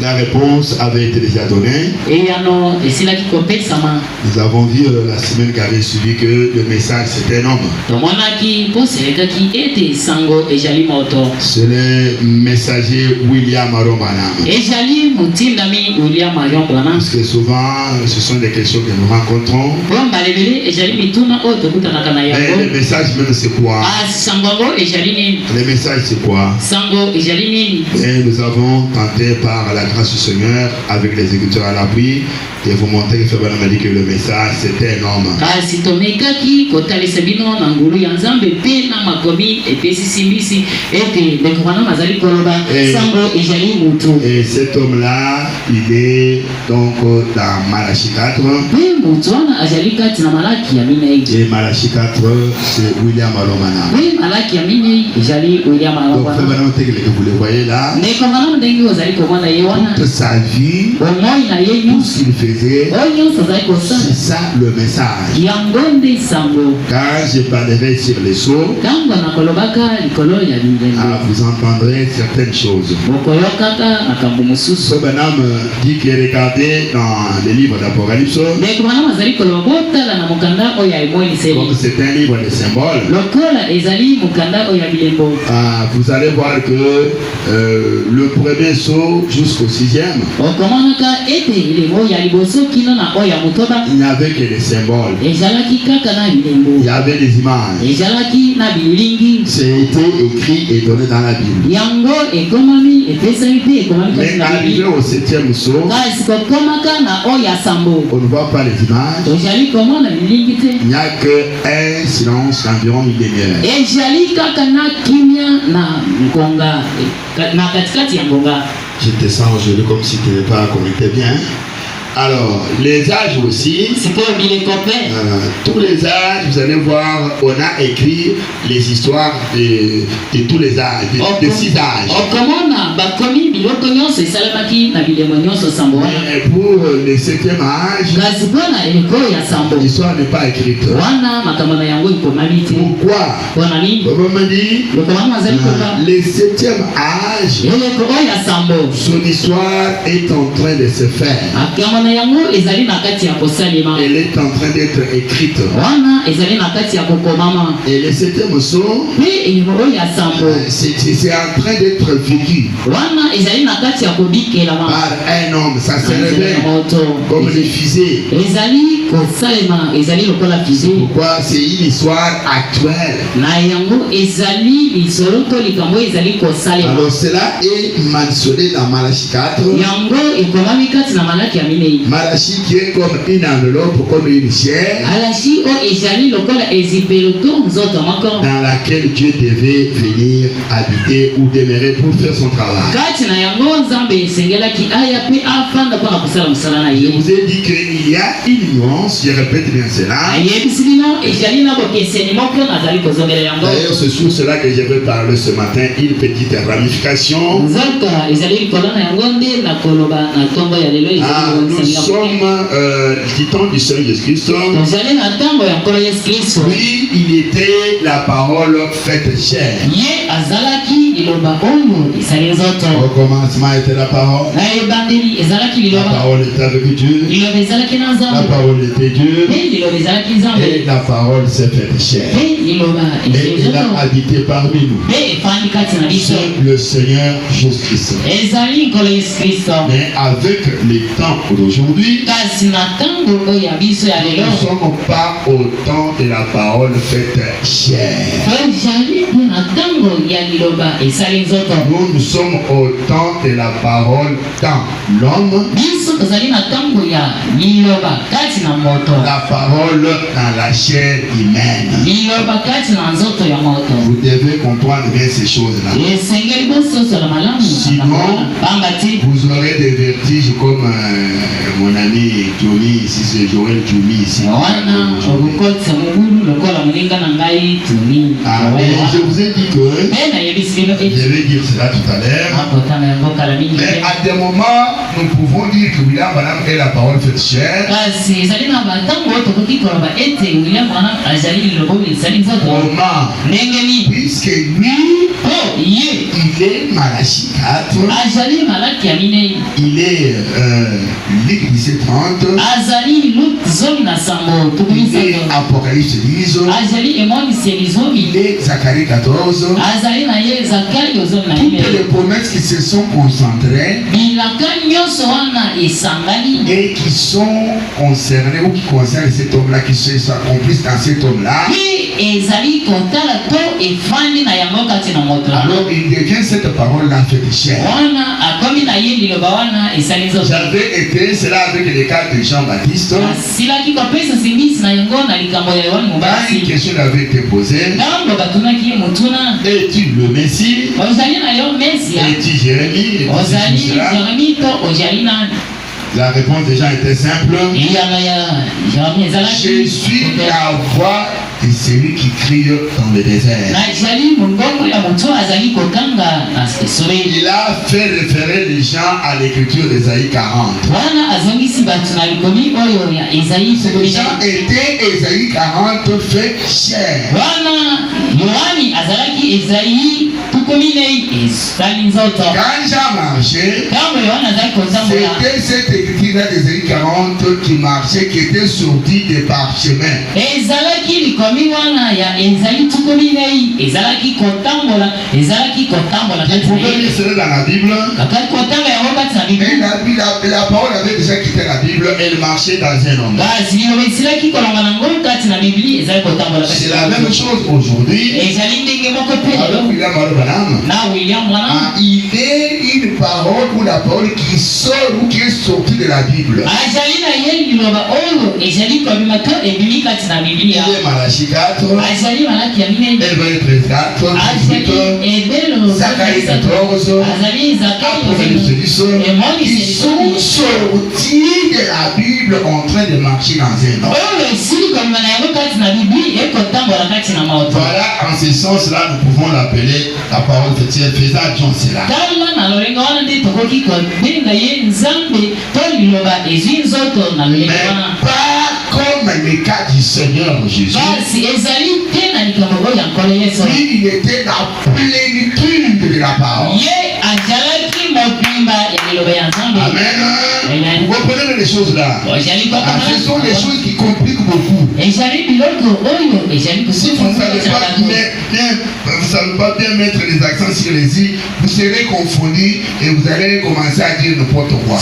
La réponse avait été déjà donnée. Nous avons vu la semaine qui avait suivi que le message c'était un homme. C'est le messager William Aromana. Parce que souvent ce sont des questions que nous rencontrons. Mais le message même c'est quoi? Le message c'est quoi? Et nous avons tenté par la grâce du Seigneur avec les écritures à l'appui de vous montrer que Fabien m'a dit que le message c'était un homme. Et cet homme là il est donc dans Malachie 4. Et Malachie 4 c'est William Aromana. Donc Fabien vous le voyez là. Toute sa vie, tout ce qu'il faisait, c'est ça le message. Quand je parlerai sur les sceaux, vous entendrez certaines choses. Ce bonhomme dit qu'il regardait dans les livres d'Apocalypse, comme c'est un livre de symboles. Vous allez voir que le premier sceau jusqu'au 6e, il n'y avait que des symboles. Il y avait des images. C'était écrit et donné dans la Bible. Mais arrivé au 7e sceau, on ne voit pas les images. Il n'y a qu'un silence d'environ une demi-heure. J'étais sans aujourd'hui comme si tu n'étais pas connecté bien. Alors, les âges aussi, tous les âges, vous allez voir, on a écrit les histoires de tous les âges, de 6 âges. Mais pour le 7e âge, l'histoire n'est pas écrite. Pourquoi? Comment dit? Le 7e âge, son histoire est en train de se faire. Elle est en train d'être écrite. Et le 7e sceau, c'est en train d'être vécu par un homme. Ça se révèle comme les fusées. Pourquoi? C'est une histoire actuelle. Alors cela est mentionné dans Malachie 4. Malachie qui est comme une enveloppe, comme une chair, dans laquelle Dieu devait venir habiter ou demeurer pour faire son travail. Je vous ai dit qu'il y a une nuance, je répète bien cela. D'ailleurs, c'est sur cela que je vais parler ce matin, une petite ramification. Nous sommes du temps du Seigneur Jésus-Christ. Lui, il était la parole faite chair. Au commencement était la parole. La parole était avec Dieu. La parole était Dieu. Et la parole s'est faite chair. Et il a habité parmi nous. C'est le Seigneur Jésus-Christ. Mais avec les temps d'aujourd'hui, nous ne sommes pas au temps de la parole faite chair. Nous sommes au temps de la parole dans l'homme. La parole dans la chair humaine. Vous devez comprendre bien ces choses-là. Sinon, vous aurez des vertiges comme mon ami Johnny ici, c'est Joël Johnny ici. Je vous ai dit que je vais dire cela tout à l'heure. Mais à des moments, nous pouvons dire que William Branham est la parole faite chair. Comment? Puisque lui, Il est Malachie 4. Il est Luc 17:30. Il est Apocalypse 10. Il est Zacharie 14. Toutes les promesses qui se sont concentrées et qui sont concernées ou qui concernent cet homme-là, qui s'accomplissent dans cet homme-là. Alors il devient cette parole-là faite chair. J'avais été cela avec les cas de Jean-Baptiste. Une question avait été posée. Es-tu le Messie? Es-tu Jérémie? La réponse déjà était simple. Je suis la voix de celui qui crie dans le désert. Il a fait référer les gens à l'écriture d'Ésaïe 40. Ces gens étaient Ésaïe 40 fait chair. Quand Jean marchait, c'était cette écriture d'Ésaïe 40 qui marchait, qui était sortie des parchemins. Vous pouvez lire cela dans la Bible. Et la parole avait déjà quitté la Bible, elle marchait dans un homme. C'est la même chose aujourd'hui. William Branham. Il est une parole ou la parole qui sort ou qui est sortie de la Bible. Il est Malachie 4. Hébreux 13:4. Zacharie 14. Apocalypse 10. Ils sont sortis de la Bible en train de marcher dans un homme. Voilà, en ce sens-là, nous pouvons l'appeler la parole de Dieu. Faisant John cela. Mais pas comme le cas du Seigneur Jésus. Lui, il était la plénitude de la parole. Amen. Vous comprenez les choses là? Ce sont les choses qui compliquent beaucoup. Si vous ne savez pas bien mettre les accents sur les i, vous serez confondus et vous allez commencer à dire n'importe quoi.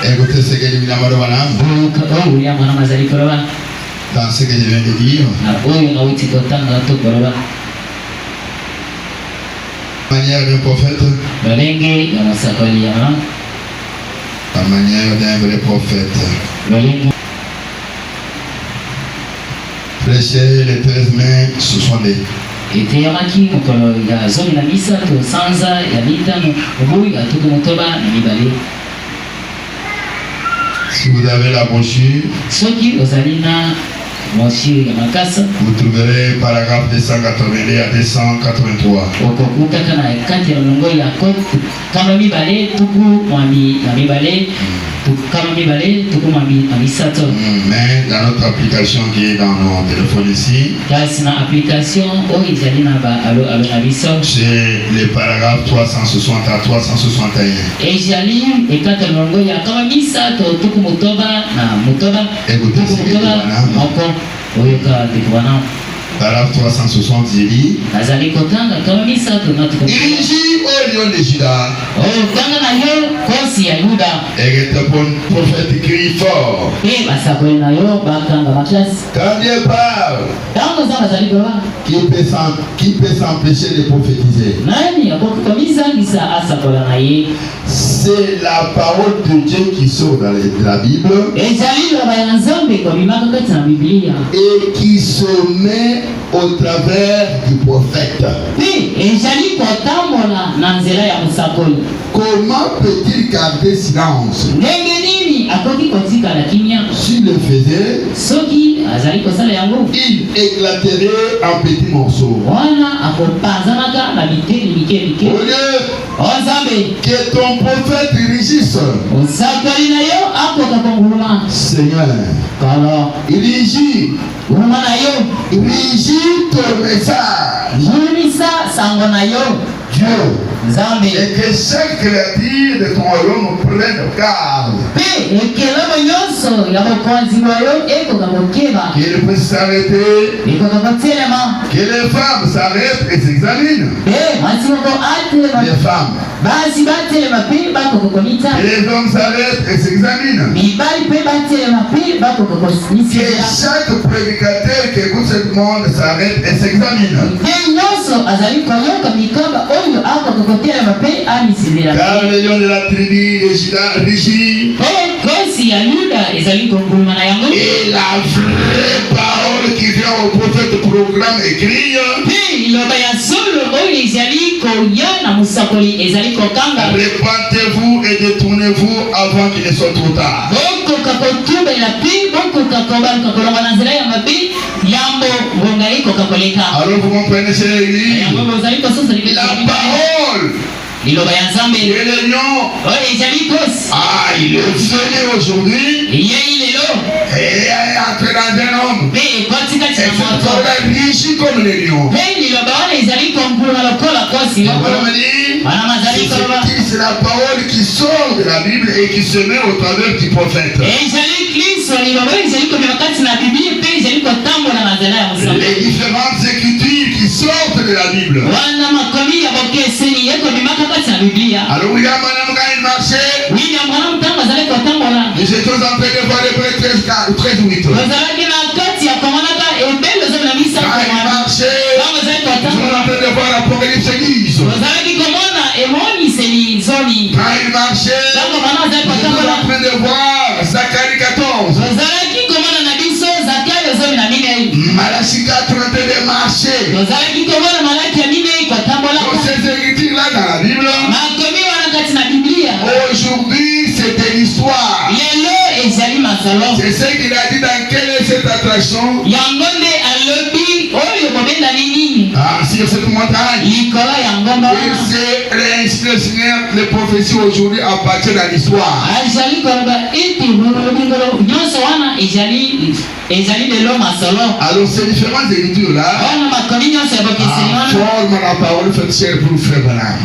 Écoutez ce que William Branham dans ce que je viens de dire. Manière d'un prophète. La manière d'un vrai prophète. Flécher les 13 mains, ce sont des. Si vous avez la brochure, vous trouverez paragraphe 282 à 283. Mais dans notre application qui est dans nos téléphones ici, c'est les paragraphes 360 à 361. Écoutez ce que paragraphe 360 dit au lion de Juda, et le prophète crie fort. Quand Dieu parle, qui peut s'empêcher de prophétiser? C'est la parole de Dieu qui sort dans la Bible et qui se met au travers du prophète. Comment peut-il garder silence? S'il le faisait, il éclaterait en petits morceaux. Au lieu Que ton prophète régisse. Seigneur, régis ton message. Dieu. Et que chaque créature de ton royaume prenne garde. Qu'il puisse s'arrêter. Que les femmes s'arrêtent et s'examinent. Les femmes. Que les hommes s'arrêtent et s'examinent. Que chaque prédicateur qui écoute ce monde s'arrête et s'examine. Car le lion de la tribu de Juda régit. Et la vraie parole qui vient au prophète programme écrit. Répentez-vous et détournez-vous avant qu'il ne soit trop tard. Alors vous comprenez, chers églises, la parole et le lion, il est venu aujourd'hui et est entré dans un homme et cette parole est riche comme le lion. C'est la parole qui sort de la Bible et qui se met au travers du prophète. Les différentes écritures qui sortent de la Bible. Alors William Branham, quand il marchait, nous étions en train de voir les prêtres 13 minutes. Quand il marchait, nous étions en train de voir l'Apocalypse 10. Quand il marchait, nous étions en train de voir Zacharie 14. Malachie 4 en train de marcher. Donc ces écritures-là dans la Bible, aujourd'hui c'était l'histoire. C'est ce qu'il a dit dans quelle est cette attraction. Sur cette montagne. Et c'est ainsi le Seigneur, les prophéties aujourd'hui appartiennent à l'histoire. Alors ces différentes écritures-là forment la parole faite chair pour Frère Branham.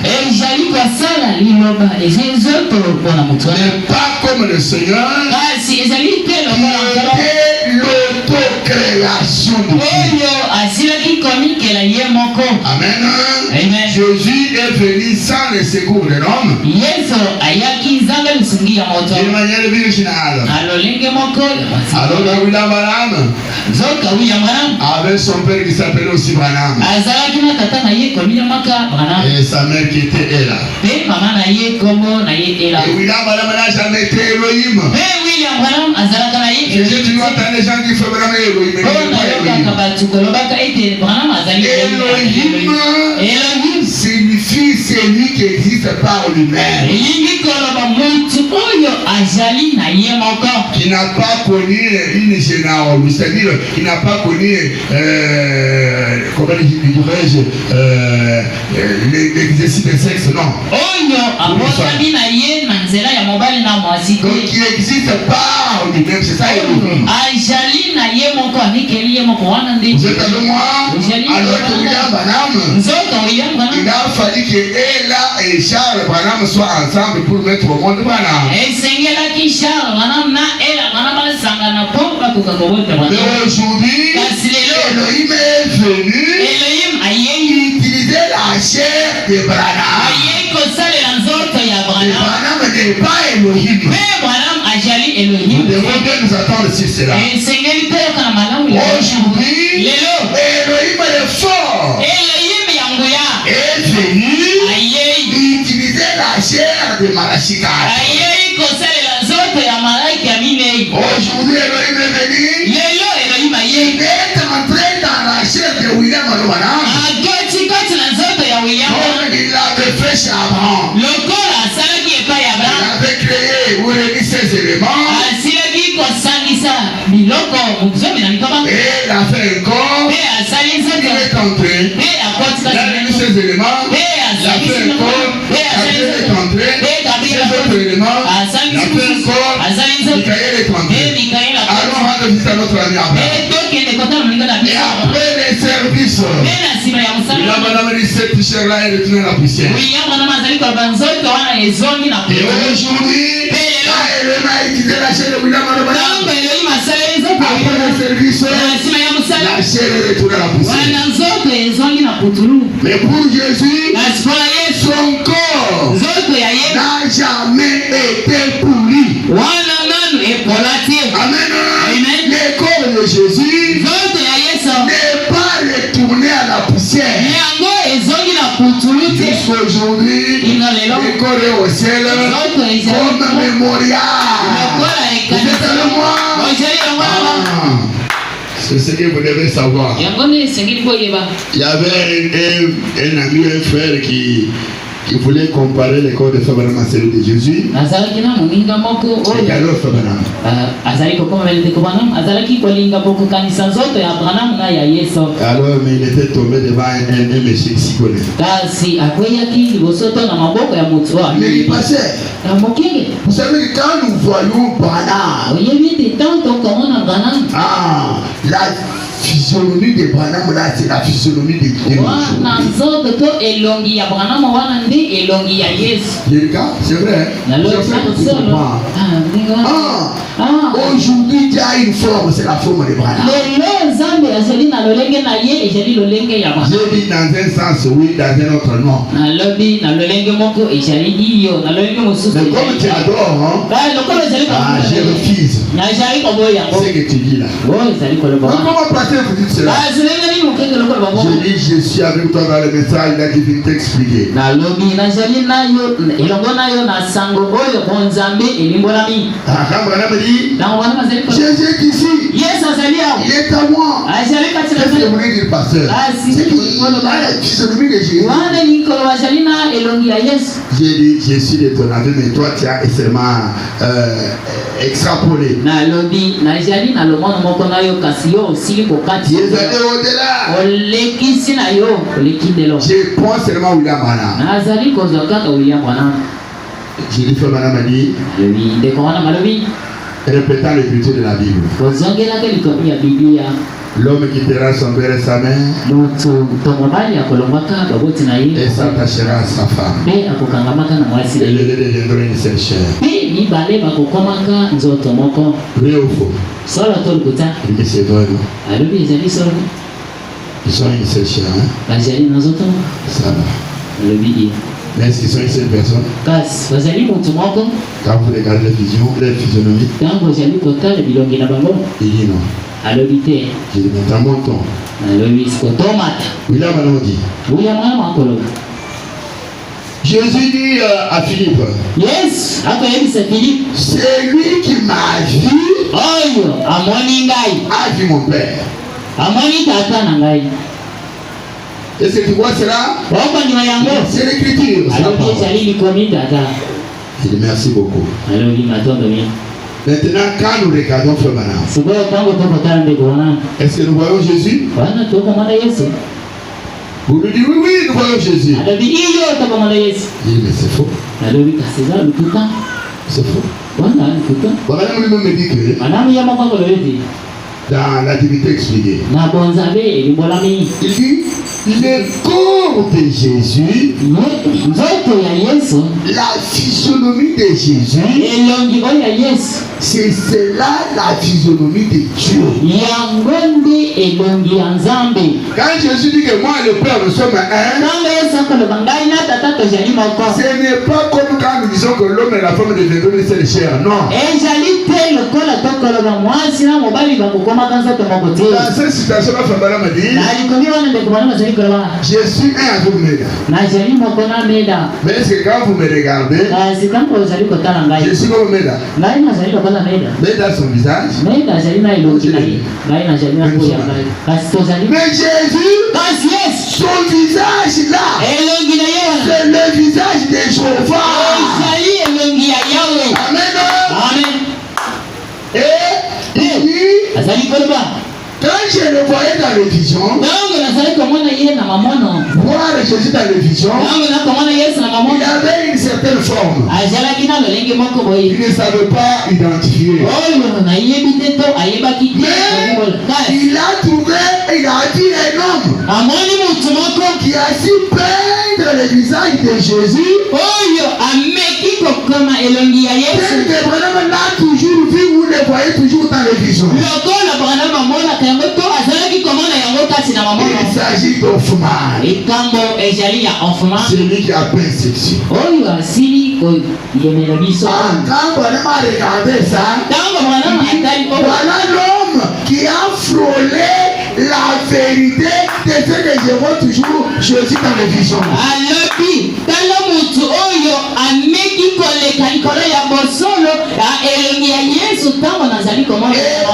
Mais pas comme le Seigneur qui était l'autocréation de Dieu. Amen. Jésus est venu sans le secours de l'homme. D'une manière virginale. Alors William Branham avait son père qui s'appelait aussi Branham. Et sa mère qui était Ella. Et William Branham n'a jamais été Elohim. J'ai toujours entendu les gens qui font vraiment Elohim. Elohim signifie celui qui existe par lui-même. Qui n'a pas connu une généalogie, c'est-à-dire qui n'a pas connu comment dirais-je l'exercice de sexe, non. Donc qui existe par lui-même, c'est ça Elohim. Vous êtes avec moi? Alors que William Branham, il a fallu que Ella et Charles Branham soient ensemble pour mettre au monde Branham. Mais aujourd'hui, Elohim est venu utiliser la chair de Branham. Et Branham n'est pas Elohim. Nous devons bien nous attendre sur cela. Aujourd'hui, Elohim est fort. Est venu utiliser la chair de Malachie 4. Aujourd'hui, Elohim est venu. Il est entré dans la chair de William Branham. Comme il avait fait chez Abraham. Il avait créé ou réuni ces éléments. Et il a fait un corps. Il est entré. Il a réuni ces éléments. Il a fait un corps. Il est entré. madame dit cette chair-là est retournée à la poussière. Oui, madame azali kwa banzoto wana ezongi na et aujourd'hui, la chair de William Madame. Après le service, la chair est retournée à la poussière. Mais pour Jésus, son corps n'a jamais été pourri. Amen. Le corps de Jésus n'est pas retourné à la poussière. Jusqu'aujourd'hui, le corps est au ciel comme mémorial. Vous êtes avec moi? C'est ce que vous devez savoir. Il y avait un ami, un frère qui voulait comparer le corps de Fabrama à celui de Jésus. Et alors Fabrama. Alors, mais il était tombé devant un monsieur qui s'y connaît. Mais il passait. Vous savez que quand nous voyons Branham, la physionomie de Branham là, c'est la physionomie de Dieu. C'est vrai. Aujourd'hui, il y a une forme, c'est la forme de Branham. Je dis dans un sens oui, dans un autre non. Mais comme tu adores, je refuse. C'est ce que tu dis là. Comment passer vous dites cela? Je dis, je suis avec toi dans le message, il a dit de t'expliquer. Jésus est ici. Il est à moi. Qu'est-ce que vous voulez dire, pasteur? C'est qu'il a la physionomie de Jésus. J'ai dit, je suis de ton avis, mais toi tu as seulement extrapolé. Je pense seulement William Branham. J'ai dit, frère Branham a dit, répétant l'écriture de la Bible. L'homme quittera son père et sa mère et s'attachera à sa femme. Et les deux deviendront une seule chair. Vrai ou faux? Il dit c'est vrai, non? Ils sont une seule chair, hein? Ça va. Mais est-ce qu'ils sont une seule personne? Quand vous regardez les physionomies, il dit non. Je dis, mais dans mon temps, William Madame dit. Jésus dit à Philippe, c'est lui qui m'a vu, a vu mon père. Est-ce que tu vois cela? C'est l'écriture. Je dis merci beaucoup. Maintenant, quand nous regardons Frère Branham, est-ce que nous voyons Jésus? Vous lui dites oui, oui, nous voyons Jésus. Il dit mais c'est faux. C'est faux. Madame lui-même me dit que dans l'activité expliquée, il dit le corps de Jésus, la physionomie de Jésus, c'est cela la physionomie de Dieu. Quand Jésus dit que moi et le Père nous sommes un, ce n'est pas comme quand nous disons que l'homme et la femme deviendront une seule chair. Non. Dans cette situation, ma femme m'a dit, je suis un avec Méda. Mais est-ce que quand vous me regardez, je suis comme Méda? Méda son visage. Mais Jésus, son visage là, c'est le visage de Jéhovah. Amen. Et il dit, quand je le voyais dans les visions, voir Jésus dans les visions, il avait une certaine forme. Il ne savait pas identifier. Mais il a trouvé, il a dit un homme qui a su peindre le visage de Jésus. Branham l'a toujours vu, vous le voyez toujours dans les visions. Il s'agit d'Hoffmann. C'est lui qui a peint ceci. Quand Branham a regardé ça, voilà l'homme qui a frôlé la vérité de ce que je vois toujours Jésus dans les visions. Et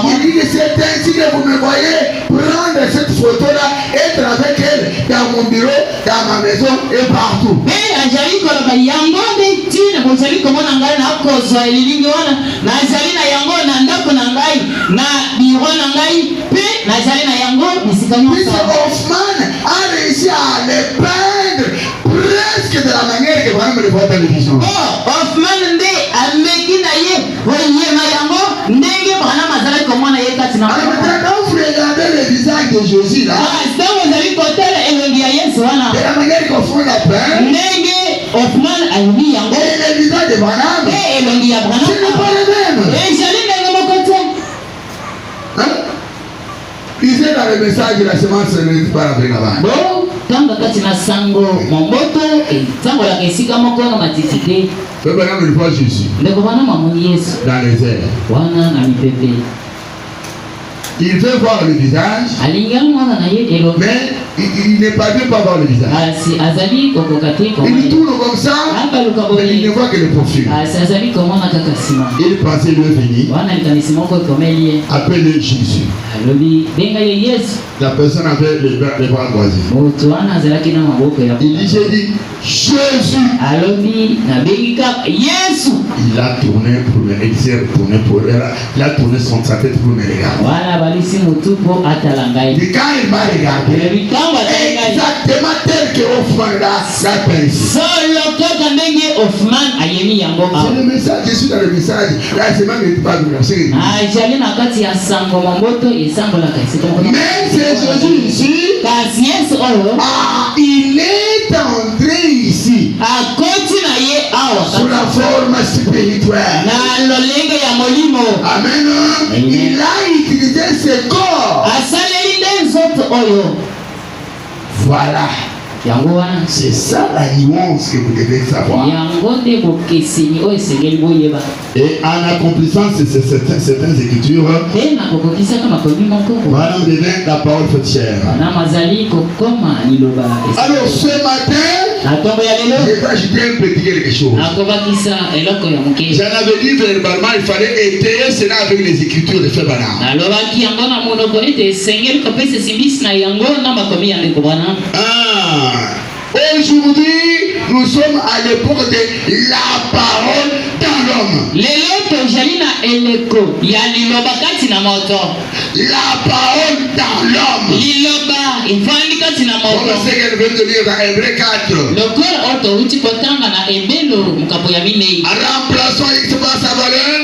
il dit que c'est ainsi que vous me voyez prendre cette photo-là, être avec elle dans mon bureau, dans ma maison et partout. Puisque Hoffmann a réussi à les peindre presque de la manière que Branham le voit dans les visions. Alors maintenant, quand vous regardez le visage de Jésus là, de la manière qu'Hoffmann l'a peint, et le visage de Branham, ce n'est pas le même. Hein? Lisez dans le message de la semence ne pas la Brenava. Le Branham le voit Jésus dans les airs. Il veut voir le visage, mais il n'est pas bien pour voir le visage. Il tourne comme ça, mais il ne voit que le profil. Il pensait lui venir, appelé Jésus. La personne avait les bras croisés. Il dit, j'ai dit, Jésus. Il a tourné pour me regarder. Il a tourné sa tête pour me regarder. Et quand il m'a regardé, exactement tel que Hoffmann l'a pensé. C'est le message, je suis dans le message. Là, c'est même pas de mais c'est Jésus ici. Il est entré ici sous la forme spirituelle. Amen. Il a utilisé ce corps. Voilà. C'est ça la nuance que vous devez savoir. Et en accomplissant certaines écritures, Branham devient la parole faitière. Alors ce matin, j'ai ajouté un petit quelque chose. J'en avais dit verbalement, il fallait étayer cela avec les écritures de Frère Branham. Aujourd'hui, nous sommes à l'époque de la parole dans l'homme. La parole dans l'homme. On sait qu'elle veut te lire dans Hébreux 4. Remplaçons X par sa valeur.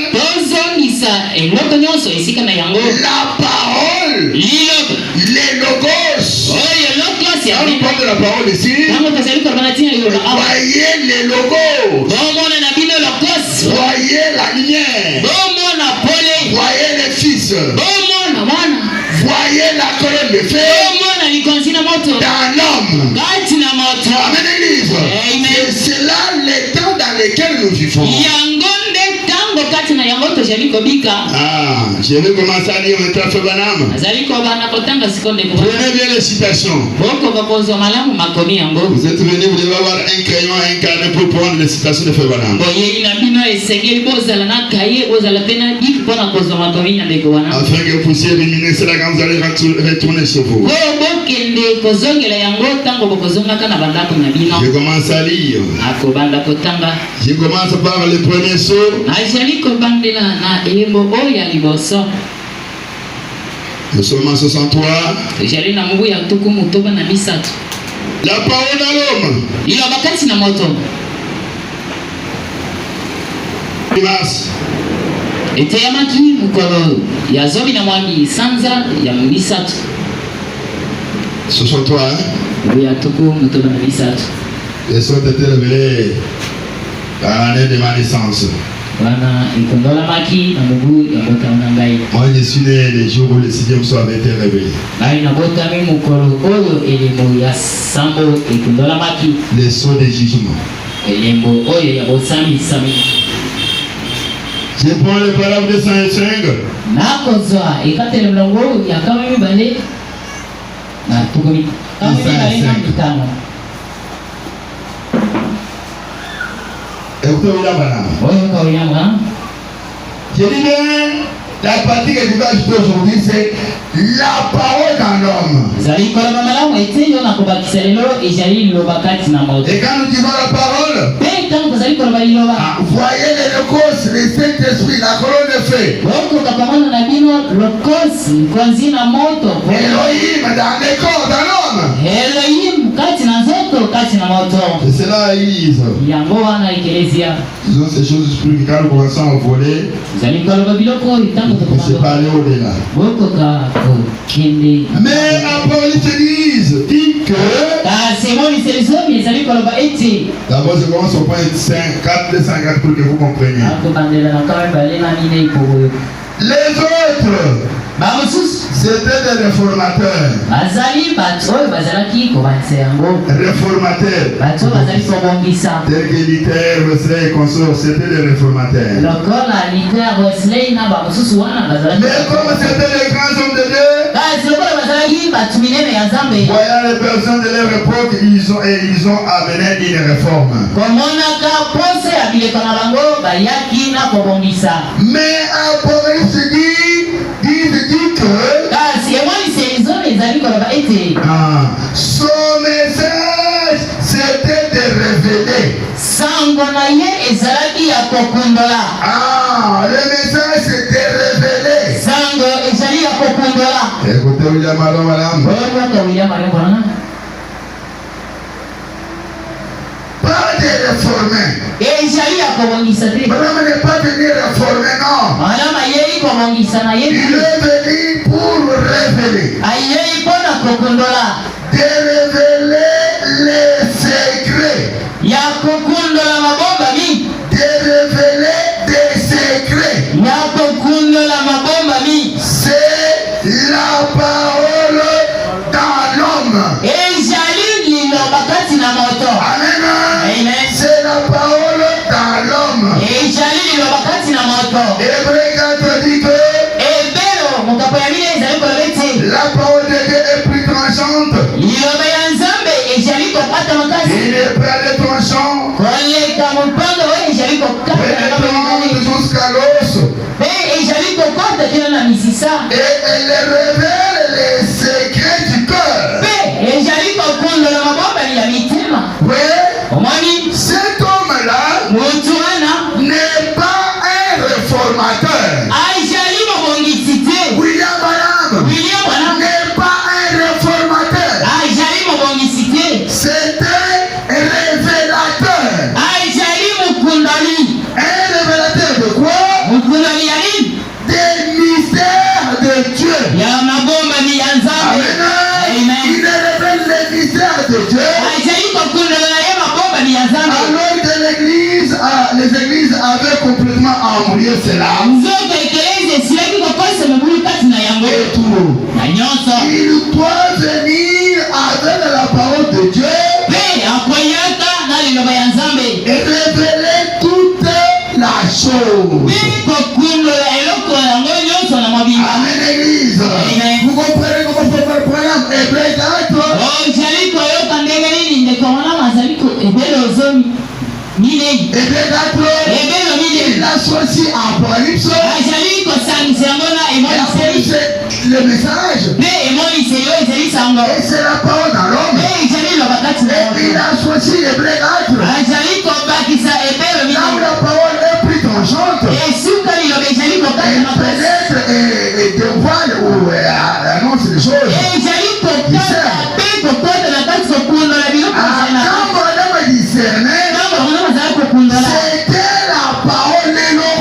La parole. Les logos. Quand on parle de la parole ici, voyez les logos. Voyez la lumière. Voyez les fils. Voyez la colonne de feu dans l'homme. Amen, Église. C'est là le temps dans lequel nous vivons. Je vais commencer à lire maintenant Frère Branham. Prenez bien les citations. Vous êtes venus, vous devez avoir un crayon, un carnet pour prendre les citations de Frère Branham. Afin que vous puissiez éliminer cela quand vous allez retourner chez vous. Je commence à lire. Je commence par le premier saut. Le psaume 63. La parole dans l'homme. dimanche. Eteyamaki mukolo ya zomi na mwambi sanza ya misatu. Ce sont toi, hein? Oui, à Toko, nous sommes à misatu. Les sont été révélés dans l'année de ma naissance. Moi, je suis né le jour où le sixième soir avait été révélé. Les sceaux de jugement. Je prends les paroles de Saint-Cinq. Écoutez William Branham. Je dis bien, la partie que je vais ajouter aujourd'hui, c'est la parole d'un homme. Et quand nous disons la parole, voyez les locos, le Saint-Esprit, la colonne de feu. Elohim dans les corps d'un homme. Et c'est là ils ont ces choses spirituelles quand nous commençons à voler. C'est pas aller au-delà. Mais Apollonius dit que d'abord je commence au point 4 pour que vous compreniez. Les autres, c'était des réformateurs. Réformateurs. Tels que Luther, Wesley et consorts, c'était des réformateurs. Mais comme c'était les grands hommes de Dieu, voyant les personnes de leur époque, ils ont amené une réforme. Mais Apollonius dit que son message c'était de révéler. Le message c'était révéler. Écoutez William Branham. Pas de réformer. Branham n'est pas venu réformer, non. Il est venu pour révéler. De révéler les secrets. De révéler des secrets. C'est la parole d'un homme. Amen. C'est la parole d'un homme. Hébreu 4 dit que la parole de Dieu est plus tranchante. Il est près de tranchant. Jusqu'à l'os. Et elle révèle les secrets du cœur. Oui. Cet homme-là n'est pas un réformateur. William Branham n'est pas un réformateur. C'est un révélateur. Un révélateur de quoi? Des mystères de Dieu. Amen. Il révèle les mystères de Dieu. Alors que les églises avaient complètement embrouillé cela. Et tout. Il doit venir avec la parole de Dieu et révéler toute la chose. Amen, église. Vous comprenez comment c'est le problème? Hébreu 4. Il associe Apollonius le message. Et c'est la parole dans l'homme. Et il associe Hébreu 4. Là où la parole est plus tranchante, elle pénètre et dévoile ou annonce les choses. Quand on discernait, c'était la parole de l'homme.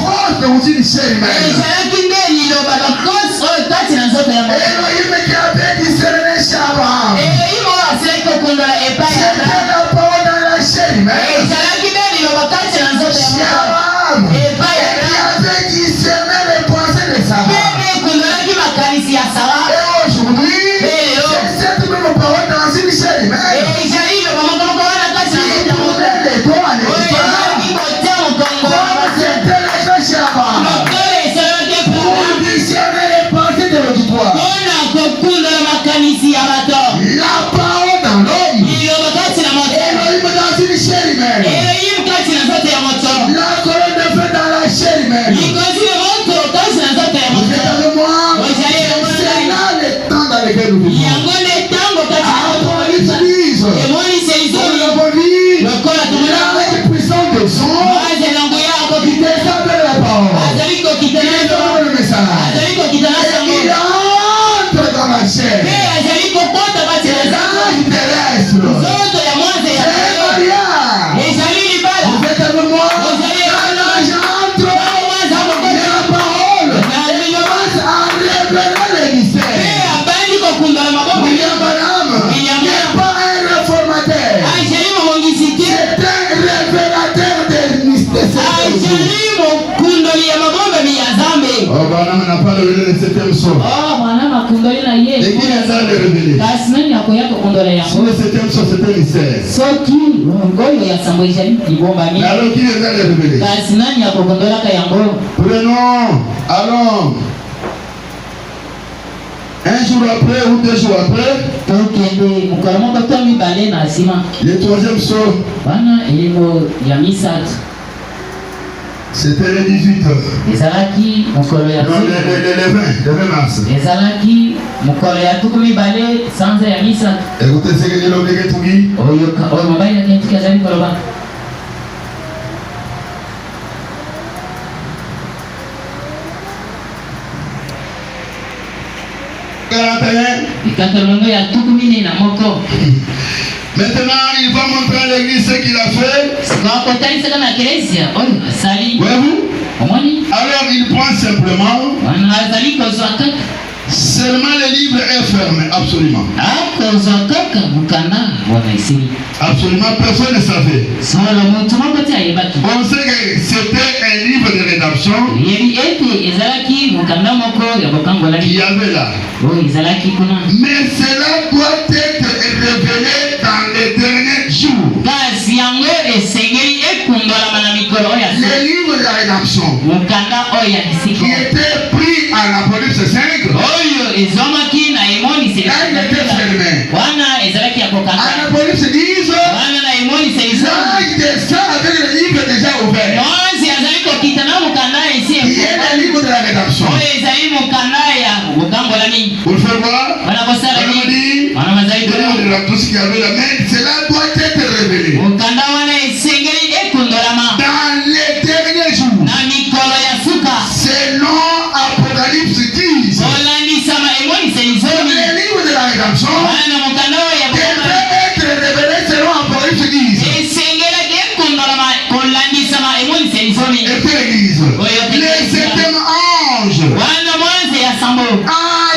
Oh, Branham n'a pas révélé le 7e saut. Oh, Branham a kundoli na ye. Et qui les a révélés? Kasnani ya koya kundoli ya. Sur le 7e saut, c'était mystère. Soki ngoyo ya sambo ijali ibomba mi. Alors qui les a révélés? Kasnani ya kondola ka yango. Prenons, allons. Un jour après ou 2 jours après, le 3e saut, c'était le 18 non, le 20 mars. Écoutez ce que dit l'homme de Getugi. Maintenant, il va montrer à l'église ce qu'il a fait. Voyez-vous? Alors, il prend simplement. Seulement le livre est fermé, absolument. Absolument, personne ne savait. On sait que c'était un livre de rédaction qui avait là. Mais cela doit être révélé dans les derniers jours. Le livre de la rédaction qui était pris à l'Apocalypse 5. Il était fermé. L'Apocalypse 10, l'âge des saints avec le livre déjà ouvert. Qui est le livre de la rédaction. Pour le faire voir, on a dit, tout ce qu'il y avait là, mais cela doit être révélé. Dans les derniers jours, selon Apocalypse 10, le livre de la rédaction devrait être révélé selon Apocalypse 10. Et puis l'église, le 7e ange a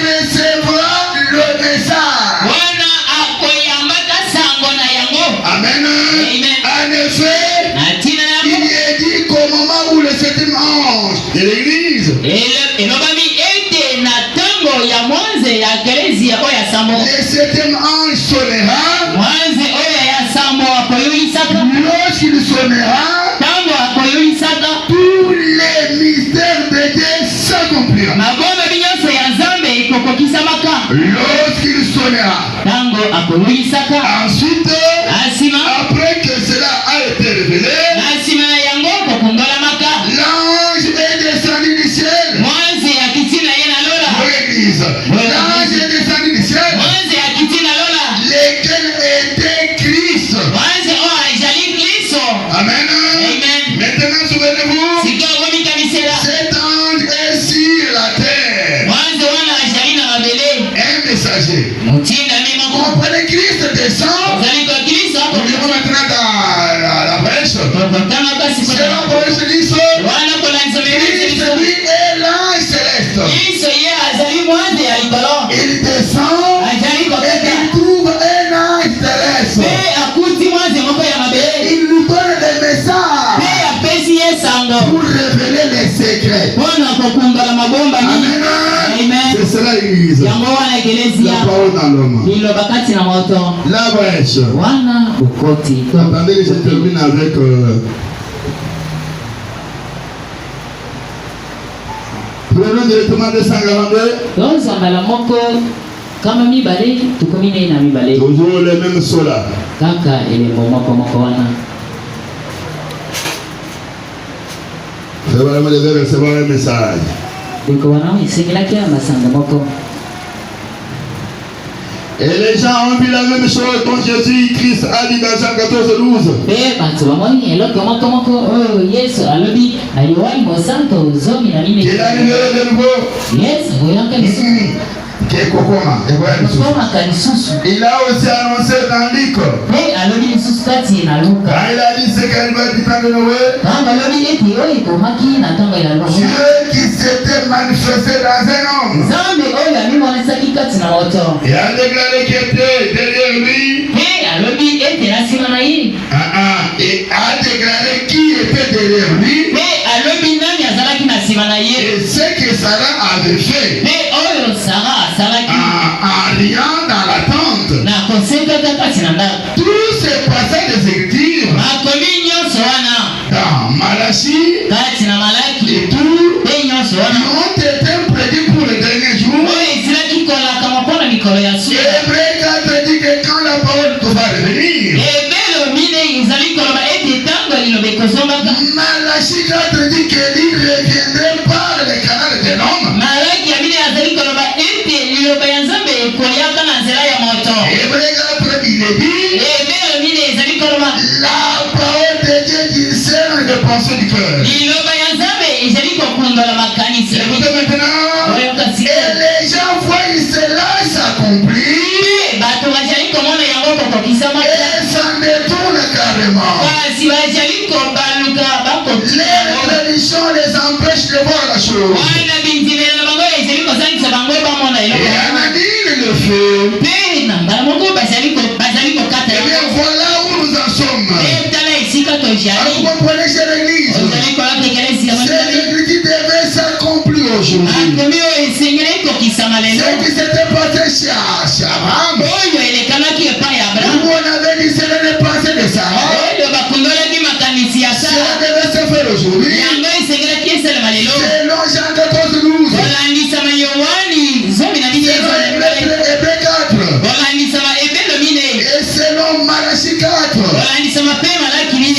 recevoir le message. Amen. En effet, il est dit qu'au moment où le 7e ange de l'église, le 7e ange sonnera. Lorsqu'il sonnera, tous les mystères de Dieu s'accompliront. Lorsqu'il sonnera, ensuite, après que cela a été révélé, l'ange est descendu du ciel. L'église, l'ange est descendu du ciel, lequel était Christ. Amen. Maintenant, souvenez-vous, cet ange est sur la terre. Un messager. Comprenez, Christ descend. On est maintenant dans la brèche. C'est la brèche de Christ, lui, est l'ange céleste. Il descend et il trouve un ange céleste. Il lui donne des messages pour révéler les secrets. Amen. C'est cela l'église. La parole dans l'homme. La brèche. Attendez que je termine avec prenons directement 242. Toujours les mêmes sauts là. C'est vraiment de recevoir un message. Et les gens ont vu la même chose dont Jésus-Christ a dit dans Jean 14:12. Il a libéré de nouveau. Il a aussi annoncé dans Luc. Quand il a dit ce qu'elle va du temps de Noé, Dieu qui s'était manifesté dans un homme et a déclaré qu'il était derrière lui. Et a déclaré qui était derrière lui. Et ce que ça Malachie 4 dit qu'il reviendrait par le canal des hommes. Hébreux 4 il est dit la parole de Dieu discerne les pensées du cœur. Écoutez maintenant, et les gens voient cela s'accomplir et s'en détournent carrément. Les traditions les empêchent de voir la chose. Et Ananine le fait. Et bien voilà où nous en sommes. Alors vous comprenez, chère l'église, cette écriture devait s'accomplir aujourd'hui. Ce qui s'était passé chez Abraham, où on avait dit cela n'est passé de Sarah, cela devait se faire aujourd'hui. Selon Jean 14, 12. Selon Hébreux 4. Et selon Malachie 4.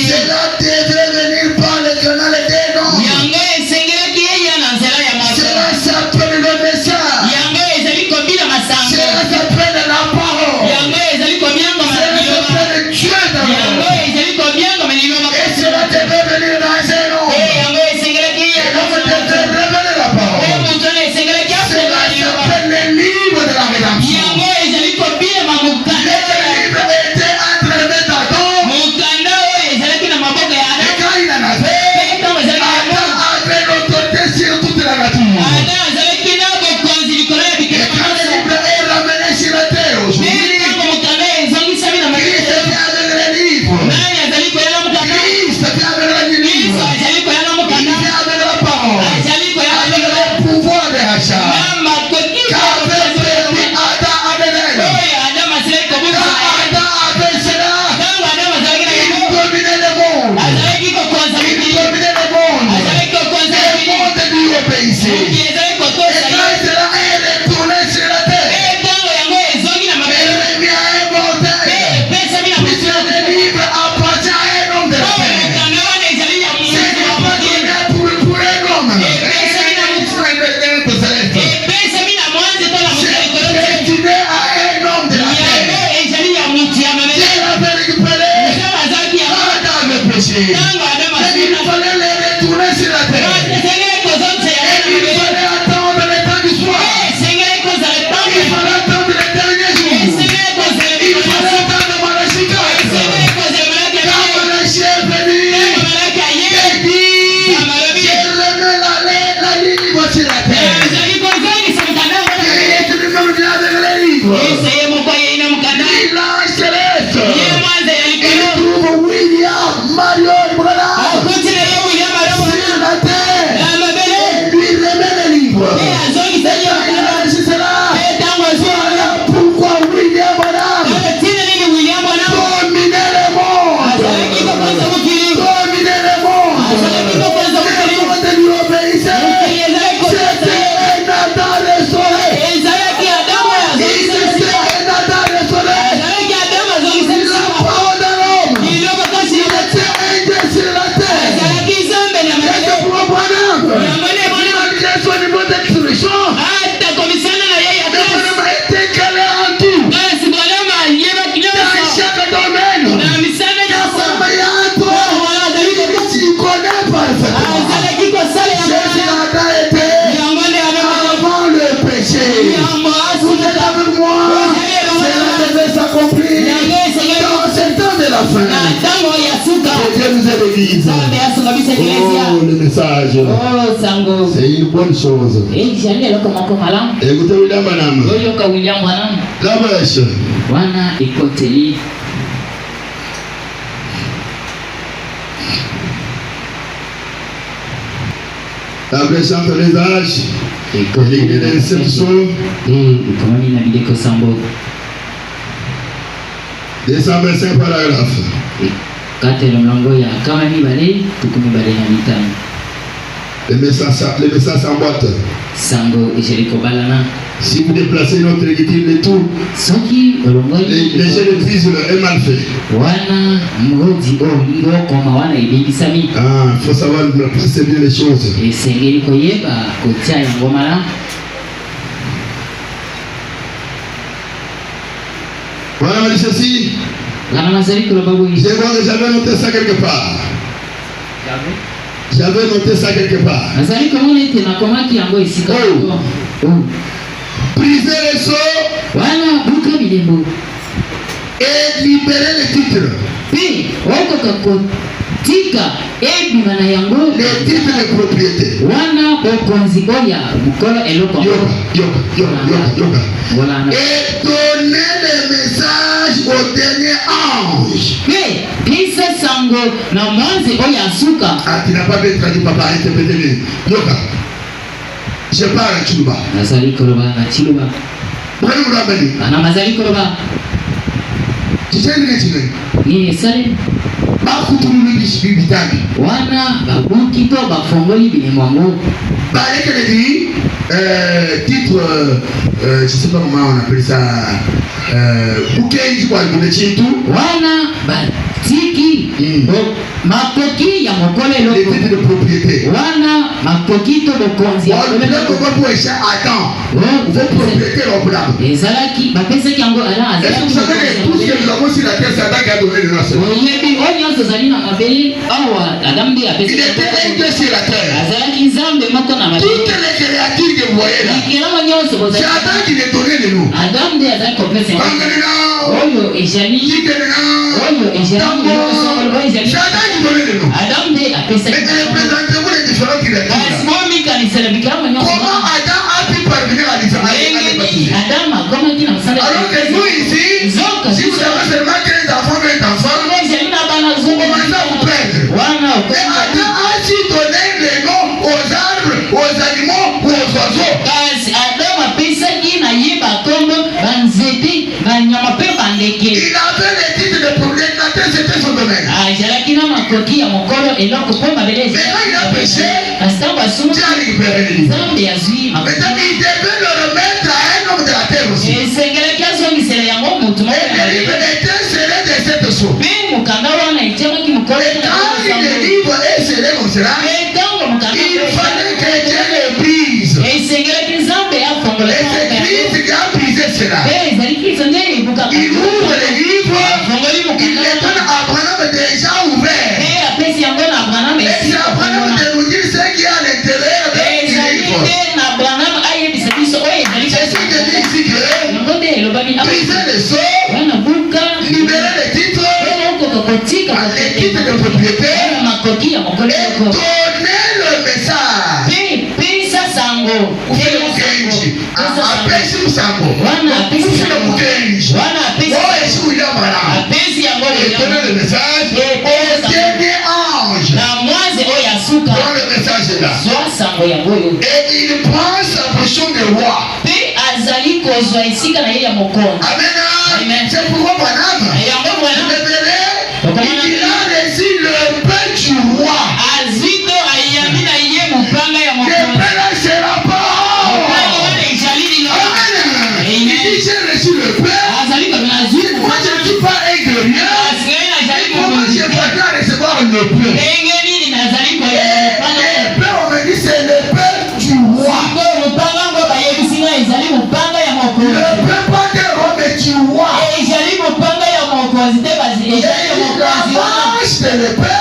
Cela devrait venir par le canal des noms. Cela s'appelle le message. Cela s'appelle la parole. Cela s'appelle Dieu d'abord. Et cela devrait venir dans un nom. Et l'homme devrait révéler la parole. Cela s'appelle le livre de la rédemption. Oh, le message. C'est une bonne chose. Écoutez William Branham. La brèche. La brèche entre les âges. L'église d'inception. 225 paragraphes. Le message en boîte. Sango Si vous déplacez notre église et tout, les jeunes disent le est mal fait. Il faut savoir placer bien les choses. Voilà, mais ceci. Je vois que j'avais noté ça quelque part. J'avais noté ça quelque part. Briser les sceaux et libérer les titres. Les titres de propriété. Et donner les messages au dernier ange. Ah, tu n'as pas bien traduit, papa, interprétez. Yoka. Je parle à Chiluba. Titre, je sais pas comment on appelle ça, bouquet quoi, de Chintu. Makoki ya mokole loko. Les titres de propriété. Wana makoki to bokonzi. Wala ko esa Adam. Vos propriétés l'oblam. Ezalaki bapesa ki yango ala azala. Est-ce que vous savez que tout ce que nous avons sur la terre, c'est Adam qui a donné le nom. Oyebi onyo zali na mabeli awa Adam bi apesa. Il était un Dieu sur la terre. Azalaki nzambe moko na mabeli. Toutes les créatures que vous voyez là. C'est Adam qui les donnait le nom. Adam de azali kopesa. Oyo ejali. Oyo ejali. C'est Adam qui donnait le nom. Adam de apesa. Mais représentez-vous les différentes créatures. Comment Adam a pu parvenir à l'Israël? Alors que nous ici, si vous avez seulement 15 enfants, 20 enfants, vous commencez à vous perdre. Mais Adam a su donner les noms aux arbres, aux animaux ou aux oiseaux. Il avait les titres de propriétaire, c'était son domaine. Maintenant il a péché, Dieu a récupéré les livres. Maintenant il devait le remettre à un homme de la terre aussi. Et les livres étaient scellés de cette sorte. Et quand les livres est scellé comme cela, il fallait que Dieu les brise. Et c'est Christ qui a brisé cela. Il ouvre les livres, il les donne à Abraham déjà ouverts. Et c'est Abraham de nous dire ce qui est à l'intérieur des livres. C'est ce que dit ici que briser les sceaux, libérer les titres, les titres de propriété, et donner le message. Apesi Musambo. Ufile Mukenji. Oh, Yesu il a malade. Et donner le message au dernier ange. Dans le message est là. Et il prend sa position de roi. Amen. C'est pourquoi Branham, il a reçu le pain du roi. Le pain là sera pas. J'ai reçu le pain. Moi je ne suis pas un guerrier. Comment je peux recevoir le pain? Le pain on me dit c'est le pain du roi. Le pain pas de roi mais du roi. Et c'est le pain.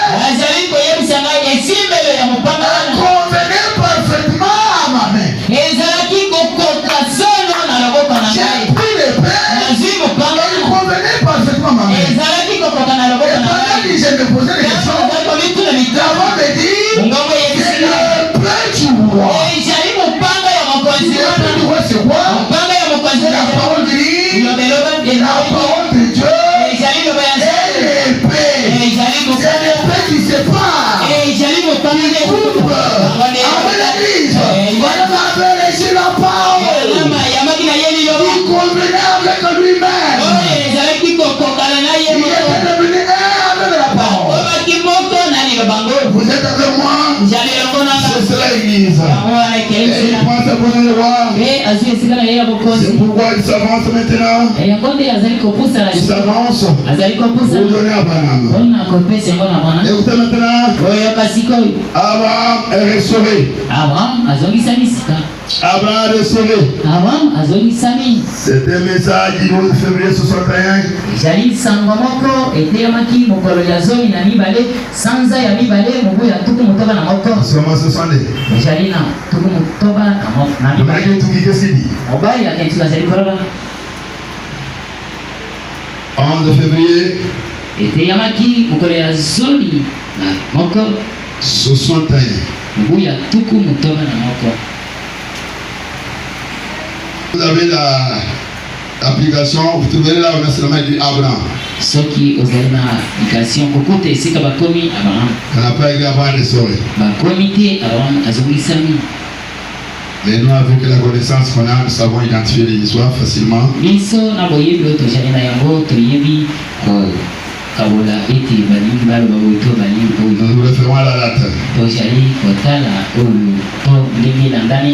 Convenez parfaitement à ma main. J'ai pris le pain. Il convenait parfaitement à ma main. Et pendant que je me posais des questions, l'avant me dit c'est le pain du roi. Le pain du roi c'est quoi? La parole de Dieu, la parole de Dieu et l'épée. C'est l'épée qui se l'église. Et il prend sa position de roi. C'est pourquoi il s'avance maintenant. Il s'avance. Vous donnez à Abraham. Écoutez maintenant. Abraham est restauré. Abraham est restauré. C'était un message du 12 février 61. Jali sangomoko eteyamaki mokolo ya zomi na mibale sanza ya mibale mubu ya tuku mutoba na moko. Comment se sent-il? Jali na tuku mutoba na mibale. Mobile ya kentu jali koroba. 11 février. Eteyamaki mokolo ya zomi na moko 61. mubu ya tuku mutoba na moko. Vous avez l'application, vous trouverez là où c'est le maître d'Abraham. Ceux qui ont l'application, écoutez, c'est que Bakomi Abraham. On n'a pas écrit Abraham les soirées. Bakomité Abraham Azogisami. Mais nous, avec la connaissance qu'on a, nous savons identifier les histoires facilement. Biso na boyebi oto jali na yango toyebi kabola eti balingi balo bawoto balingi oyo. Nous nous référons à la date. To jali kotala oyo to ndenge na ndani.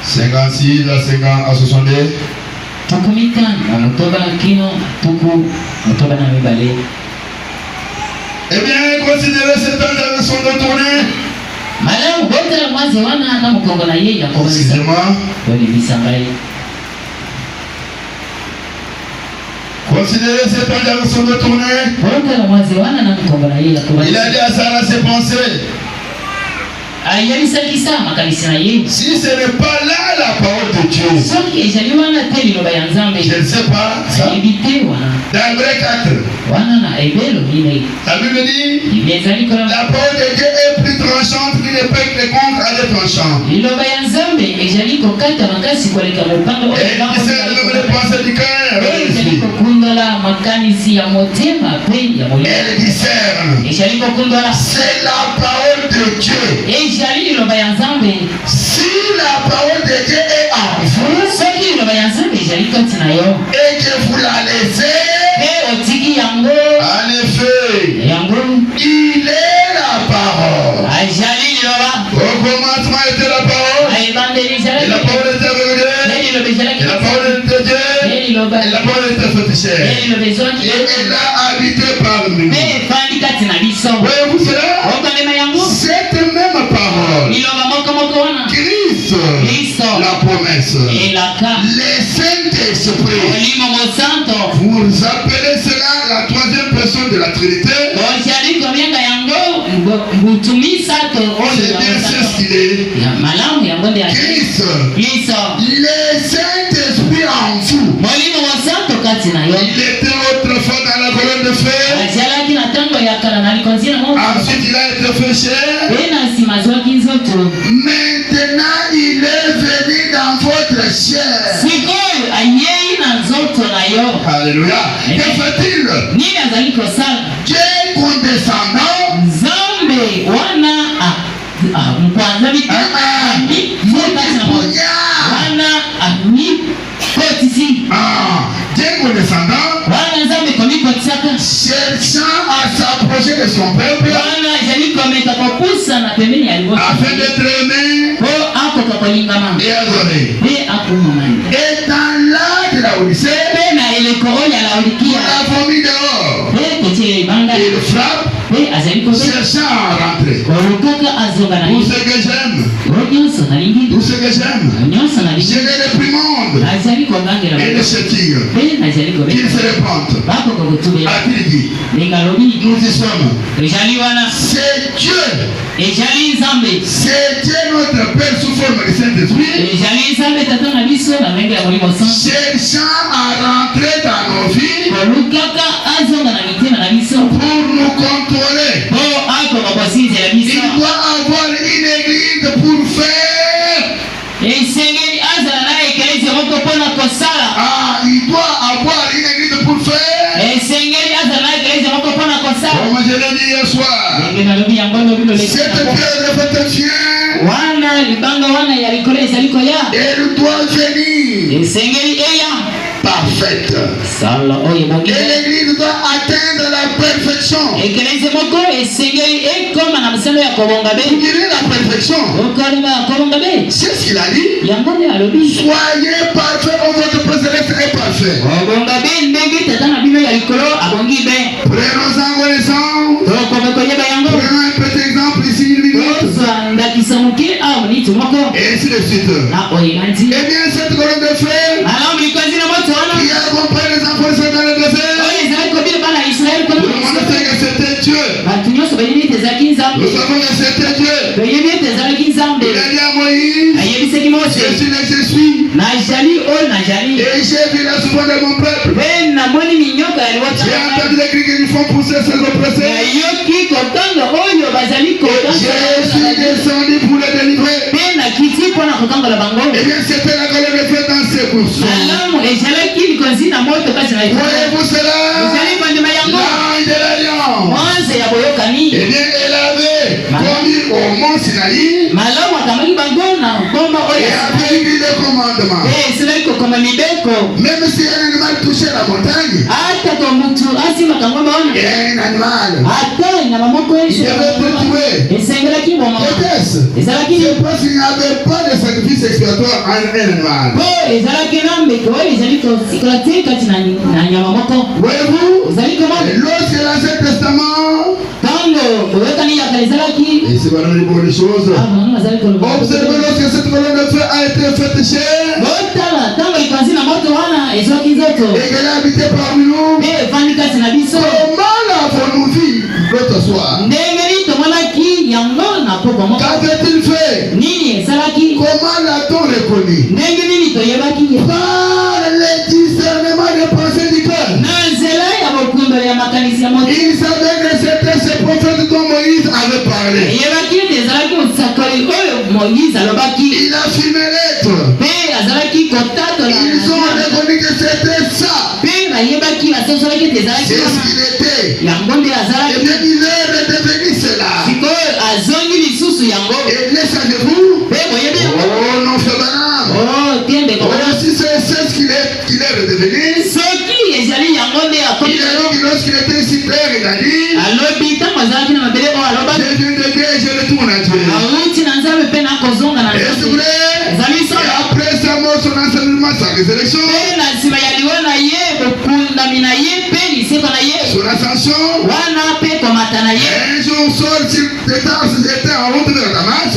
56 à 62. Tukumitan na motoba kino tuku motoba na mibale. Eh bien, considérez cet ange avec son dos tourné. Malamu botela mwanze wana na mukongo na yeye yakoba. Excusez-moi. Doni bisangai. Considérez cet ange avec son dos tourné. Botela mwanze wana na mukongo na yeye yakoba. Il a dit à Sarah ses pensées. Si ce n'est pas là la parole de Dieu, je ne sais pas ça. Dans Hébreux 4, la Bible dit la parole de Dieu est plus tranchante qu'une épée qui contre à des tranchants. Et il discerne même les pensées du cœur. Elle discerne. C'est la parole de Dieu. Si la parole de Dieu est en vous et que vous la laissez, en effet, il est la parole. Au commencement était la parole, et la parole était avec Dieu, et la parole était Dieu, et la parole était faite chair, et elle a habité parmi nous. Voyez-vous cela? Cette même parole, Christ, la promesse, les Saint-Esprit, vous appelez cela la troisième personne de la Trinité. C'est bien ce qu'il est. Christ, les Saint-Esprit en vous. Il était autrefois dans la colonne de feu. Ensuite il a été fait chair. Maintenant il est venu dans votre chair. Alléluia. Que fait-il? Dieu condescendant. Dieu condescendant, cherchant à s'approcher de son peuple, afin d'être aimé et adoré. Et dans l'âge de la Odyssée, nous l'avons mis dehors. Il frappe, cherchant à rentrer. Tout ce que j'aime, je les réprimandes et les châtie, qu'ils se répandent. A-t-il dit? Nous y sommes. C'est Dieu. C'est Dieu notre Père sous forme du Saint-Esprit, cherchant à rentrer dans nos vies pour nous contrôler. Il doit avoir une église pour faire. Il doit avoir une église pour faire. Comme je l'ai dit hier soir, cette pierre de votre chien, elle doit venir parfaite. Et l'église doit atteindre la perfection. dirait la perfection. C'est ce qu'il a dit. Soyez parfaits, votre précédent est parfait. Prenons-en connaissance. Prenons un petit exemple ici, une minute. Et ainsi de suite. Eh bien, cette colonne de feu qui accompagne les enfants dans le désert, tout le monde sait que c'était Dieu. Nous savons que c'était Dieu. Il a dit à Moïse, je suis le je suis. Et j'ai vu la souffrance de mon peuple. J'ai entendu les cris qu'ils font pousser ses oppressés. Je suis descendu pour les délivrer. Eh bien, c'était la colonne de feu dans ses courses. Voyez-vous cela? L'ange de l'alliance. Eh bien, elle avait commis au mont Sinaï et avait eu les commandements. Même si un animal touchait la montagne, un animal, il devait être tué. Qu'est-ce? C'est parce qu'il n'y avait pas de sacrifice expiatoire en un animal. Voyez-vous, lorsque l'Ancien Testament, et c'est vraiment une bonne chose, observez lorsque cette colonne de feu a été faite chère et qu'elle a habité parmi nous, comment l'avons-nous vu l'autre soir? Qu'avait-il fait? Comment l'a-t-on reconnu? Par le discernement des pensées du cœur. Il savait que c'était ce prophète dont Moïse avait parlé. Il a fumé l'être. Ils ont reconnu que c'était ça. C'est ce qu'il était. Et bien il est redevenu cela. Et bien savez-vous? Oh non, frère Branham. Aussi c'est ce qu'il est redevenu. Il a dit que lorsqu'il était ici terre, il a dit, je viens de Dieu et je retourne à Dieu. Et c'est vrai. Et après sa mort, son enseignement, sa résurrection, son ascension, un jour Saul était en route vers Damas.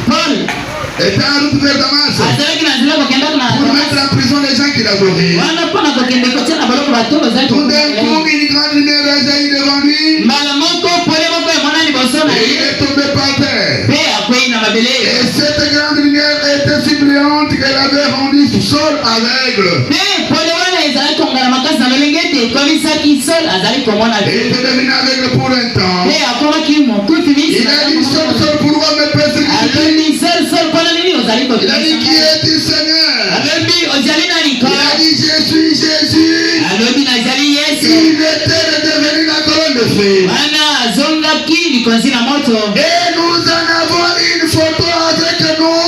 Paul était en route vers Damas pour mettre en prison les gens qu'il adorait. Tout d'un coup, une grande lumière a jailli devant lui. Et il est tombé par terre. Et cette grande lumière était si brillante qu'elle avait rendu Saul aveugle. Et il était devenu aveugle pour un temps. Il a dit, Saul, pourquoi me persécutes-tu? Il a dit, qui es-tu, Seigneur? Il a dit, je suis Jésus. Il était devenu la colonne de feu. Et nous en avons une photo avec nous.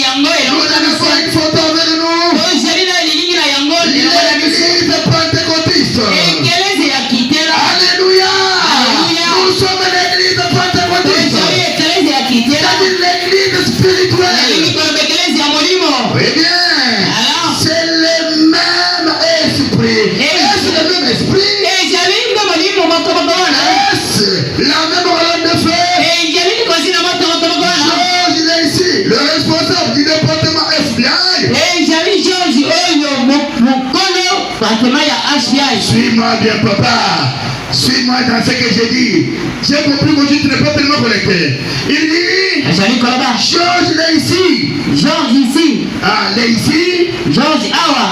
Nous en avons une photo avec nous. L'église pentecôtiste. Alléluia. Nous sommes l'église pentecôtiste. C'est-à-dire l'église spirituelle. Eh bien, c'est le même esprit. Est-ce le même esprit? Est-ce la même colonne de feu? George, il est ici, le responsable du département FBI. Suis-moi bien, papa. Suis-moi dans ce que j'ai dit. J'ai compris que tu n'es pas tellement connecté. Il dit, George, il est ici. Ah, il est ici. George Awa.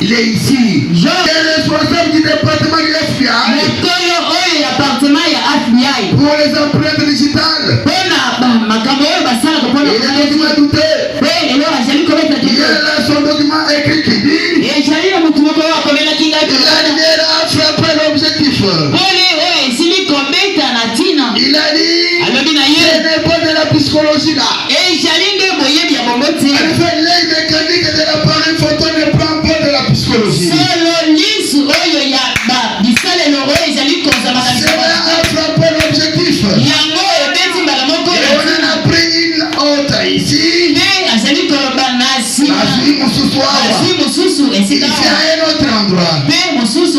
Il est ici. Il est responsable du département du FBI. Pour les empreintes digitales. Il est document douté. Il y a là son document écrit qui dit, la lumière a frappé l'objectif. Il a dit, ce n'est pas de la psychologie là. En effet, l'œil mécanique de l'appareil photo ne prend pas de la psychologie. endroit. En Suisse.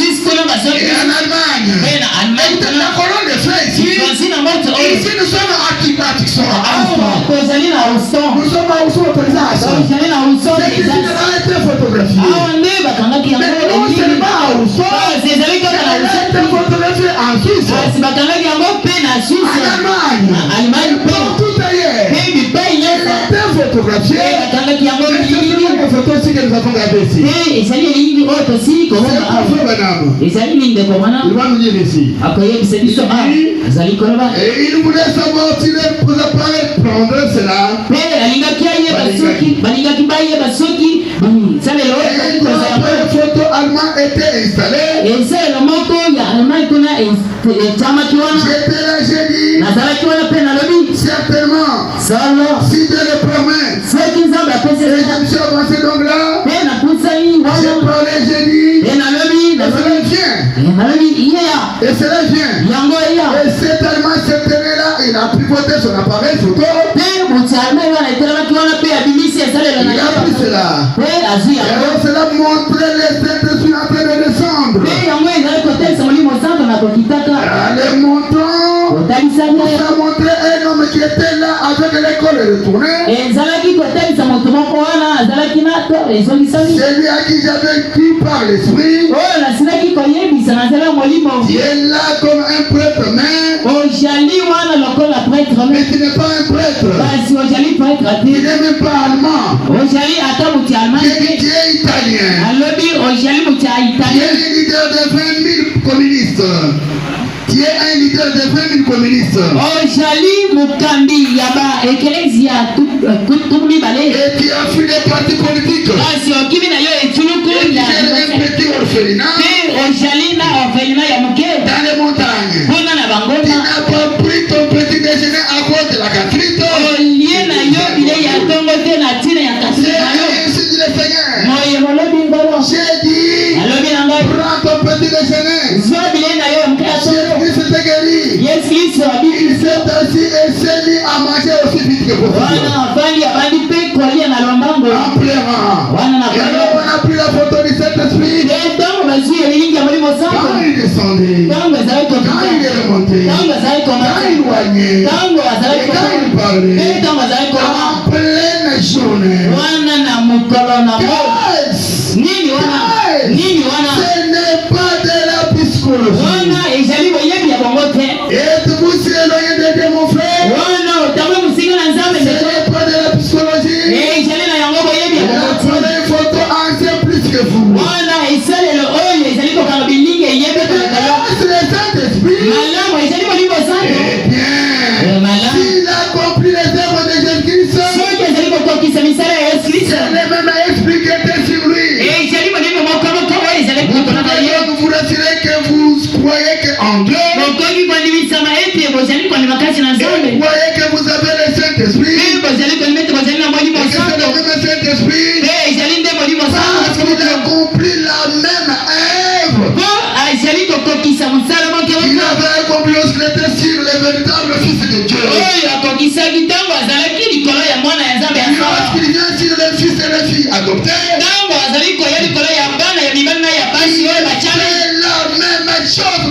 Et en Allemagne. La colonne de feu ici. Ici nous sommes à Tixon. Nous sommes à Houston autorisé à ça. C'est ici de va être photographié. Mais non seulement à Houston, elle a été photographiée en Suisse. En Allemagne. Partout ailleurs. Elle a été photographiée. Les photos aussi que nous avons gardées ici. Il va nous dire ici. Et il voulait savoir s'il pouvait prendre cela. Et la photo allemande était installée. J'étais là, j'ai dit, certainement, si Dieu le promet, et je me suis avancé donc là, j'ai parlé, j'ai dit, cela vient. Et cela vient. Et c'est tellement cette année-là, il a pivoté son appareil photo. Il a pris cela. Et alors cela montrait les Saint-Esprit en train de descendre. Les montants, ça montrait un homme qui était là avec l'école retournée. Celui à qui j'avais cru par l'esprit. Tu es là comme un prêtre, mais tu n'es pas un prêtre. Tu n'es même pas allemand. Tu es italien. Tu es un leader de 20 000 communistes. Tu es un leader de 20 000 communistes. Et tu as fui les partis politiques. Et tu es un petit orphelinat dans les montagnes. Tu n'as pas pris ton petit déjeuner à cause de la gastrite. C'est ainsi dit le Seigneur. J'ai dit, prends ton petit déjeuner. Jésus s'était guéri. Il s'est assis et s'est mis à manger aussi vite que possible. En pleurant. Et alors on a pris la photo du Saint-Esprit. Quand il descendait, quand il est remonté, quand il voignait, et quand il parlait, en pleine journée. Ce n'est pas de la psychologie. Êtes-vous si éloigné de Dieu, mon frère? Ce n'est pas de la psychologie. On a une photo en sait plus que vous. C'est le Saint-Esprit. Eh bien, s'il a compris les œuvres de Jésus-Christ, c'est le même esprit qui était sur lui. Vous vous rassurez que vous croyez qu'en Dieu, et vous croyez que vous avez le Saint-Esprit, et que c'est le même Saint-Esprit, parce qu'il a accompli la même œuvre qu'il avait accompli lorsqu'il était sur le véritable Fils de Dieu. Lorsqu'il vient sur le Fils et la fille adoptés, c'est la même chose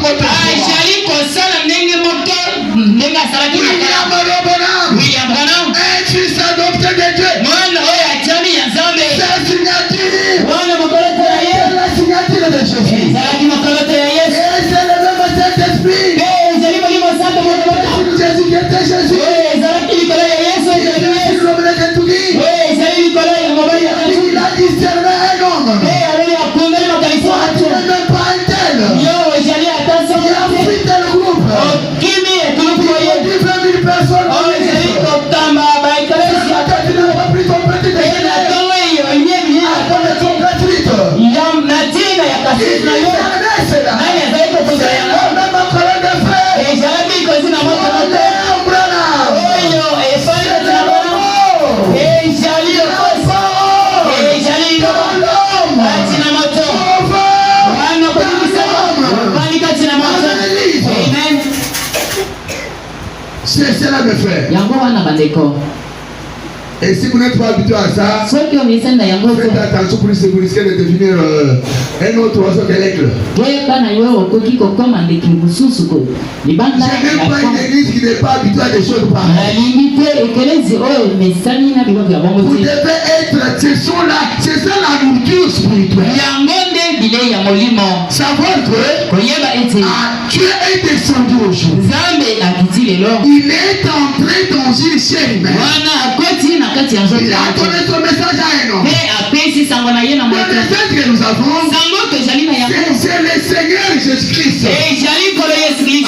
William Branham, un fils adopté de Dieu. Sa signature, c'est la signature de Jésus. Et c'est le même Saint-Esprit. Jésus qui était Jésus. Il a discerné un homme. Tu n'es même pas un tel. Il a pris tel groupe. Il a dit 20 000 personnes. Tu n'as pas pris ton petit déjeuner. Après ton gratuite. Il c'est là. Même en colonne de feu. C'est cela mes frères. Et si vous n'êtes pas habitué à ça, faites attention pour risquer de devenir un autre oiseau que l'aigle. Je n'aime pas une église qui n'est pas habituée à des choses pareilles. Vous devez être, c'est ça la nourriture spirituelle. Savoir que Dieu est descendu aujourd'hui. Il est entré dans une chair humaine. Il a donné son message à un homme. Le message que nous avons, c'est le Seigneur Jésus-Christ.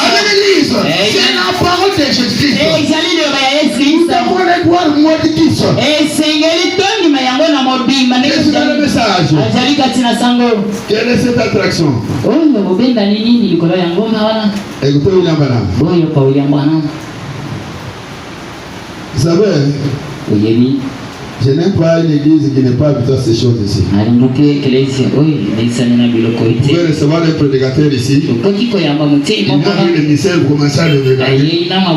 Avec l'Église, c'est la parole de Jésus-Christ. Nous devons les voir maudits. Qu'est-ce que le message? Quelle est cette attraction? Écoutez William Branham. Vous savez, je n'aime pas une église qui n'est pas habituée à ces choses ici. Vous pouvez recevoir un prédicateur ici. Il a vu le missel, vous commencez à le regarder.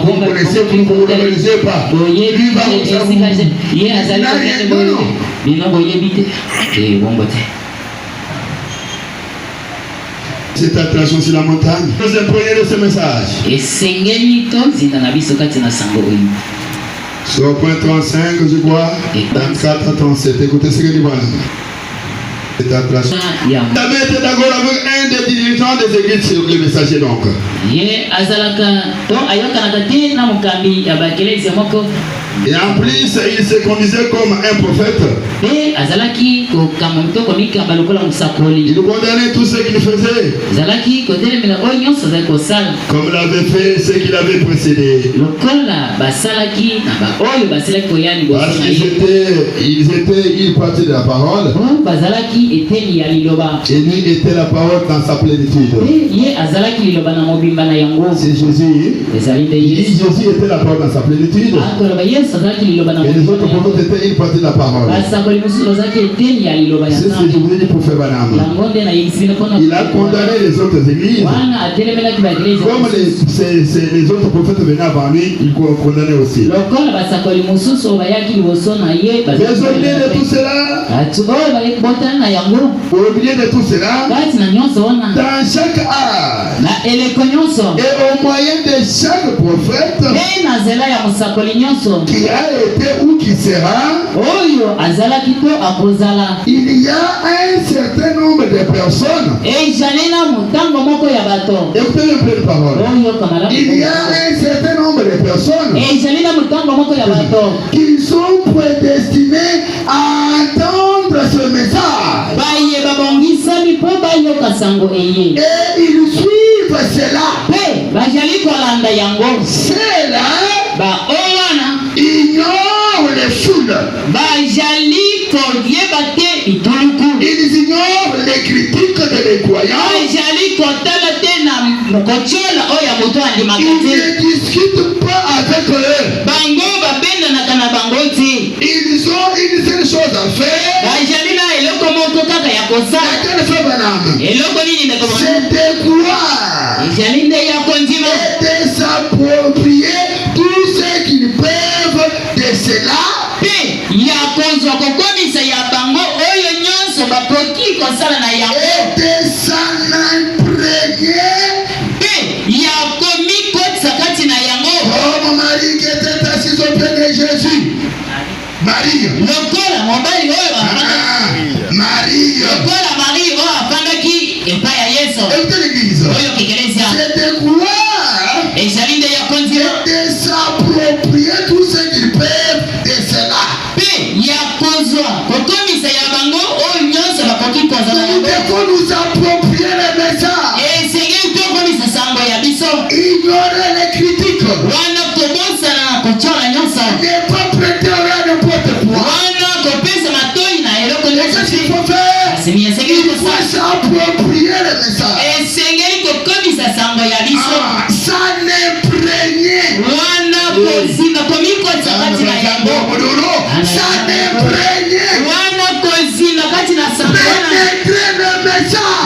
Vous ne connaissez plus, vous ne le connaissez pas. Lui va vous cette attraction sur la montagne. Vous imprenez de ce message. Sur le point 35, je crois, 34 à 37. Écoutez ce que dit Branham. Cette attraction. Vous avez été d'accord avec un des dirigeants des églises sur le messager donc. Et en plus, il se conduisait comme un prophète. Il condamnait tout ce qu'il faisait. Comme l'avait fait ce qu'il avait précédé. Parce qu'ils partaient de la parole. Et lui était la parole dans sa plénitude. C'est Jésus. Jésus était la parole dans sa plénitude. Et les autres prophètes étaient une partie de la parole. C'est ce que je voulais dire pour faire Branham. Il a condamné les autres églises. Comme les autres prophètes venaient avant lui, il condamnait aussi. Mais au milieu de tout cela, dans chaque âge et au moyen de chaque prophète qui a été ou qui sera, il y a un certain nombre de personnes. Écoutez un peu de parole. Il y a un certain nombre de personnes qui sont prédestinés à entendre ce message. Et ils suivent cela. Cela ignore les foules. Ils ignorent les critiques de les croyants. Ils ne discutent pas avec eux. Ils ont une seule chose à faire. C'est de croire et de s'approprier tout ce qu'ils peuvent de cela. Et de s'en imprégner. Comme Marie qui était assise auprès de Jésus. Marie. Écoutez l'église. C'est de croire et de s'approprier tout ce qu'ils peuvent de cela. Nous devons nous approprier le message. Ignorer les critiques. Ne pas prêter oreille à n'importe quoi. Qu'est-ce qu'il faut faire? Il faut s'approprier le message. S'en imprégner. Pénétrer le message.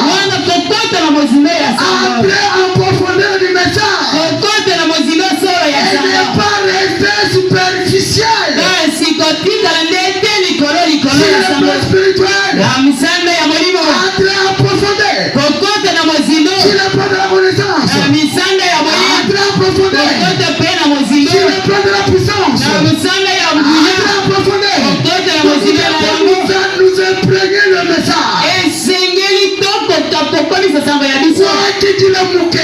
Après en profondeur du message. Et ne pas rester superficiel. akitile muke